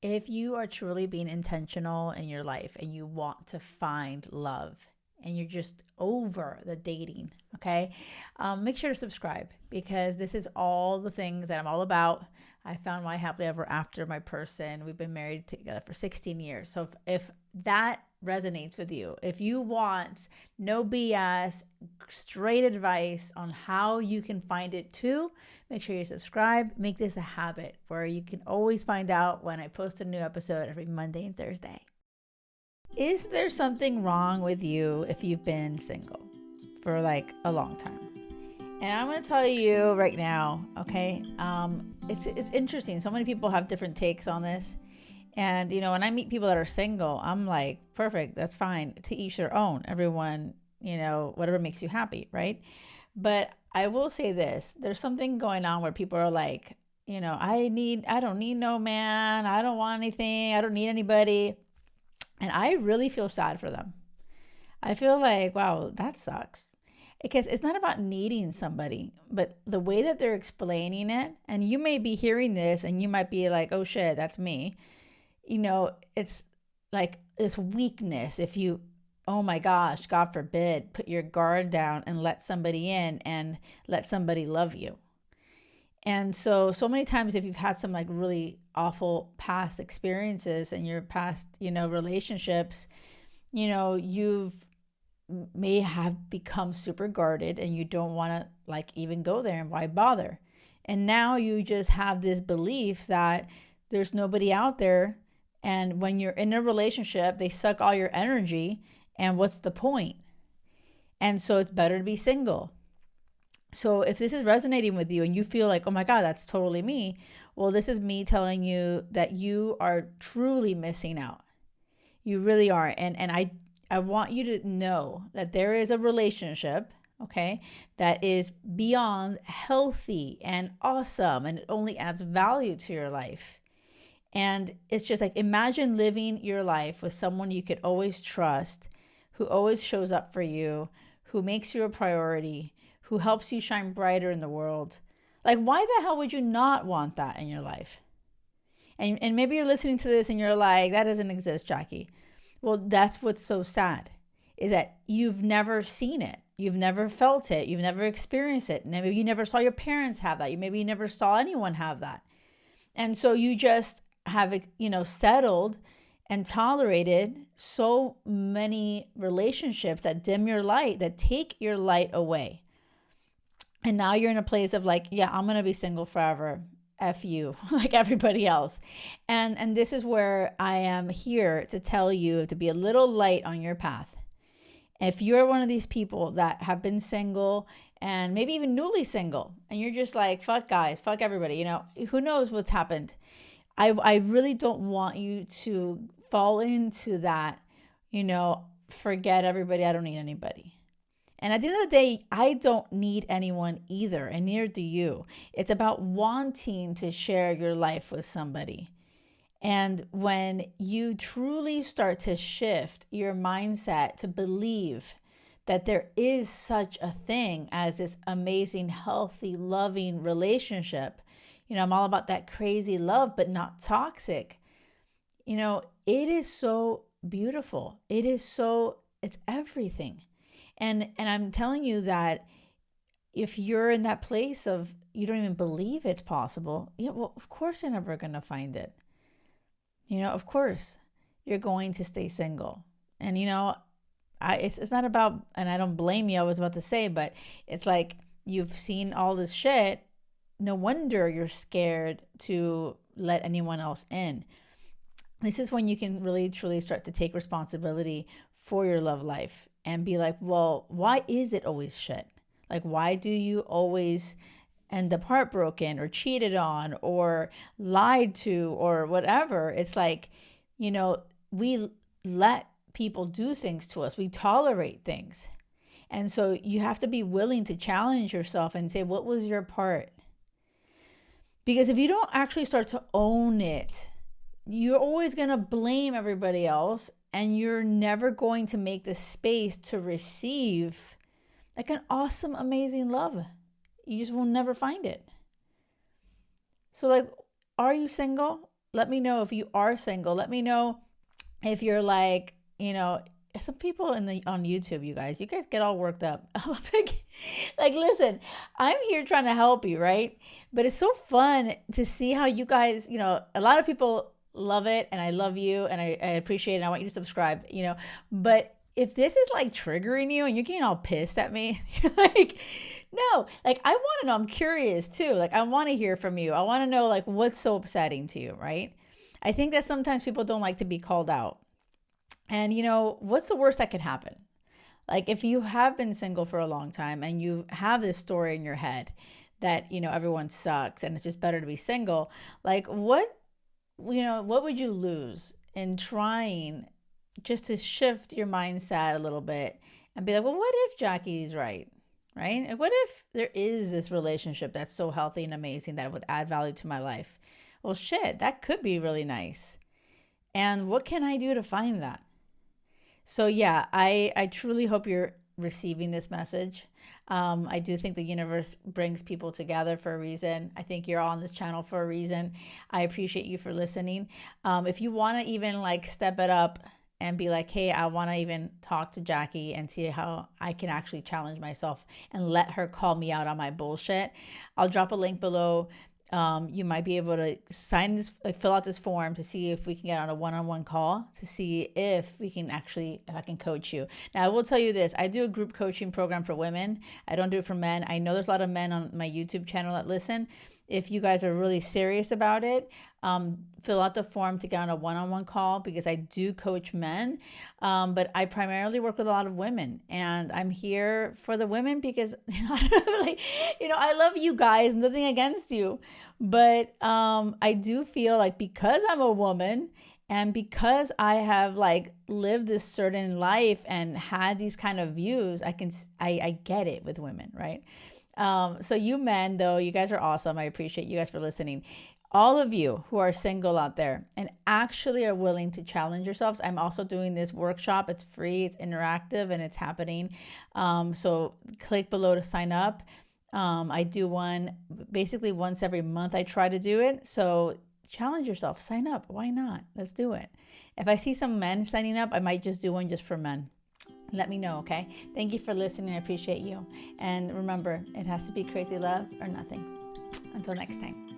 If you are truly being intentional in your life and you want to find love and you're just over the dating, okay, make sure to subscribe because this is all the things that I'm all about. I found my happily ever after my person. We've been married together for 16 years. So if that resonates with you, if you want no BS, straight advice on how you can find it too, make sure you subscribe. Make this a habit where you can always find out when I post a new episode every Monday and Thursday. Is there something wrong with you if you've been single for like a long time? And I'm going to tell you right now, okay? It's interesting. So many people have different takes on this. And, when I meet people that are single, I'm like, perfect, that's fine. To each their own. Everyone, whatever makes you happy, right? But I will say this. There's something going on where people are like, I don't need no man. I don't want anything. I don't need anybody. And I really feel sad for them. I feel like, wow, that sucks. Because it's not about needing somebody, but the way that they're explaining it, and you may be hearing this and you might be like, oh shit, that's me. It's like this weakness. If you, oh my gosh, God forbid, put your guard down and let somebody in and let somebody love you. And so many times if you've had some like really awful past experiences in your past, relationships, you've may have become super guarded and you don't want to like even go there and why bother? And now you just have this belief that there's nobody out there. And when you're in a relationship, they suck all your energy. And what's the point? And so it's better to be single. So if this is resonating with you and you feel like, oh my God, that's totally me. Well, this is me telling you that you are truly missing out. You really are. And I want you to know that there is a relationship, okay, that is beyond healthy and awesome, and it only adds value to your life. And it's just like, imagine living your life with someone you could always trust, who always shows up for you, who makes you a priority, who helps you shine brighter in the world. Like, why the hell would you not want that in your life? And maybe you're listening to this and you're like, that doesn't exist, Jackie. Well, that's what's so sad, is that you've never seen it. You've never felt it. You've never experienced it. Maybe you never saw your parents have that. Maybe you never saw anyone have that. And so you just have, settled and tolerated so many relationships that dim your light, that take your light away. And now you're in a place of like, yeah, I'm going to be single forever. F you, like everybody else. And this is where I am here to tell you to be a little light on your path. If you're one of these people that have been single and maybe even newly single, and you're just like, fuck guys, fuck everybody, who knows what's happened. I really don't want you to fall into that, forget everybody, I don't need anybody. And at the end of the day, I don't need anyone either, and neither do you. It's about wanting to share your life with somebody. And when you truly start to shift your mindset to believe that there is such a thing as this amazing, healthy, loving relationship, I'm all about that crazy love, but not toxic. It is so beautiful. It's everything. And I'm telling you that if you're in that place of you don't even believe it's possible, yeah, well, of course you're never going to find it. Of course you're going to stay single. And, it's not about, and I don't blame you, I was about to say, but it's like you've seen all this shit. No wonder you're scared to let anyone else in. This is when you can really, truly start to take responsibility for your love life and be like, well, why is it always shit? Like, why do you always end up heartbroken or cheated on or lied to or whatever? It's like, we let people do things to us. We tolerate things. And so you have to be willing to challenge yourself and say, what was your part? Because if you don't actually start to own it, you're always going to blame everybody else, and you're never going to make the space to receive like an awesome, amazing love. You just will never find it. So like, are you single? let me know if you are single. Let me know if you're like, some people on YouTube, you guys get all worked up. Like, listen, I'm here trying to help you, right? But it's so fun to see how you guys, a lot of people love it, and I love you, and I appreciate it, and I want you to subscribe, but if this is like triggering you and you're getting all pissed at me, you're like, no, like, I want to know, I'm curious too. Like, I want to hear from you. I want to know, like, what's so upsetting to you, right? I think that sometimes people don't like to be called out. And what's the worst that could happen? Like, if you have been single for a long time and you have this story in your head that, everyone sucks and it's just better to be single, like, what would you lose in trying just to shift your mindset a little bit and be like, well, what if Jackie's right? Right? And what if there is this relationship that's so healthy and amazing that it would add value to my life? Well, shit, that could be really nice. And what can I do to find that? So yeah, I truly hope you're receiving this message. I do think the universe brings people together for a reason. I think you're all on this channel for a reason. I appreciate you for listening. If you want to even like step it up and be like, hey, I want to even talk to Jackie and see how I can actually challenge myself and let her call me out on my bullshit, I'll drop a link below. You might be able to fill out this form to see if we can get on a one-on-one call to see if I can coach you. Now, I will tell you this. I do a group coaching program for women. I don't do it for men. I know there's a lot of men on my YouTube channel that listen. If you guys are really serious about it, fill out the form to get on a one-on-one call, because I do coach men, but I primarily work with a lot of women, and I'm here for the women because I love you guys, nothing against you, but I do feel like because I'm a woman and because I have like lived this certain life and had these kind of views, I get it with women, right? So you men, though, you guys are awesome. I appreciate you guys for listening. All of you who are single out there and actually are willing to challenge yourselves, I'm also doing this workshop. It's free, it's interactive, and it's happening. So click below to sign up. I do one basically once every month. I try to do it. So challenge yourself, sign up. Why not? Let's do it. If I see some men signing up, I might just do one just for men. Let me know, okay? Thank you for listening. I appreciate you. And remember, it has to be crazy love or nothing. Until next time.